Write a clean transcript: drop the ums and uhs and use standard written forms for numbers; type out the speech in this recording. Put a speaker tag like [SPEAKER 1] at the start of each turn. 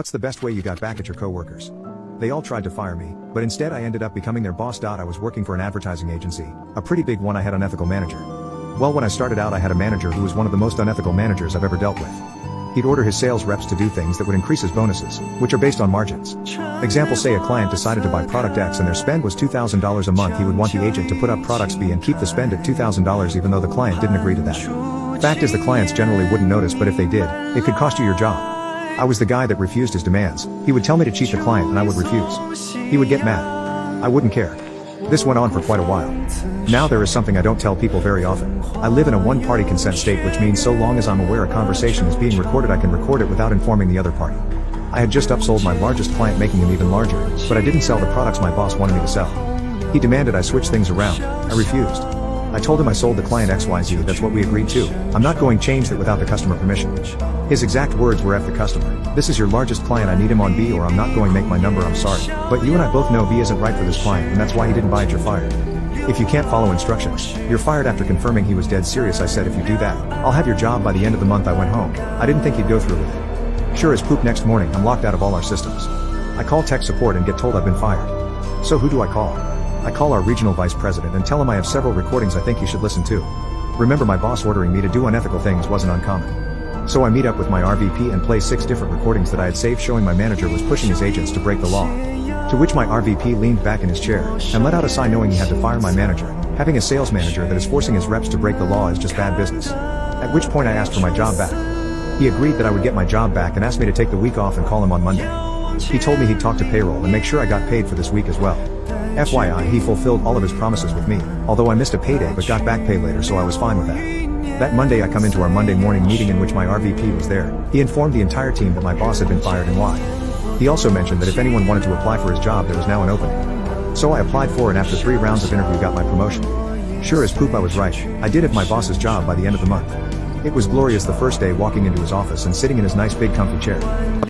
[SPEAKER 1] What's the best way you got back at your coworkers? They all tried to fire me, but instead I ended up becoming their boss. I was working for an advertising agency, a pretty big one. I had an unethical manager. Well, when I started out I had a manager who was one of the most unethical managers I've ever dealt with. He'd order his sales reps to do things that would increase his bonuses, which are based on margins. Example, say a client decided to buy product X and their spend was $2,000 a month. He would want the agent to put up products B and keep the spend at $2,000 even though the client didn't agree to that. Fact is, the clients generally wouldn't notice, but if they did, it could cost you your job. I was the guy that refused his demands. He would tell me to cheat the client and I would refuse. He would get mad. I wouldn't care. This went on for quite a while. Now there is something I don't tell people very often. I live in a one-party consent state, which means so long as I'm aware a conversation is being recorded I can record it without informing the other party. I had just upsold my largest client, making him even larger, but I didn't sell the products my boss wanted me to sell. He demanded I switch things around. I refused. I told him I sold the client XYZ, that's what we agreed to. I'm not going to change that without the customer permission. His exact words were, F the customer. This is your largest client, I need him on B or I'm not going to make my number, I'm sorry. But you and I both know B isn't right for this client and that's why he didn't buy it, you're fired. If you can't follow instructions, you're fired. After confirming he was dead serious, I said, if you do that, I'll have your job by the end of the month. I went home. I didn't think he'd go through with it. Sure as poop, next morning I'm locked out of all our systems. I call tech support and get told I've been fired. So who do I call? I call our regional vice president and tell him I have several recordings I think you should listen to. Remember, my boss ordering me to do unethical things wasn't uncommon. So I meet up with my RVP and play 6 different recordings that I had saved showing my manager was pushing his agents to break the law. To which my RVP leaned back in his chair and let out a sigh, knowing he had to fire my manager. Having a sales manager that is forcing his reps to break the law is just bad business. At which point I asked for my job back. He agreed that I would get my job back and asked me to take the week off and call him on Monday. He told me he'd talk to payroll and make sure I got paid for this week as well. FYI, he fulfilled all of his promises with me, although I missed a payday but got back pay later, so I was fine with that. That Monday I come into our Monday morning meeting in which my RVP was there. He informed the entire team that my boss had been fired and why. He also mentioned that if anyone wanted to apply for his job there was now an opening. So I applied for, and after 3 rounds of interview got my promotion. Sure as poop I was right. I did have my boss's job by the end of the month. It was glorious the first day walking into his office and sitting in his nice big comfy chair.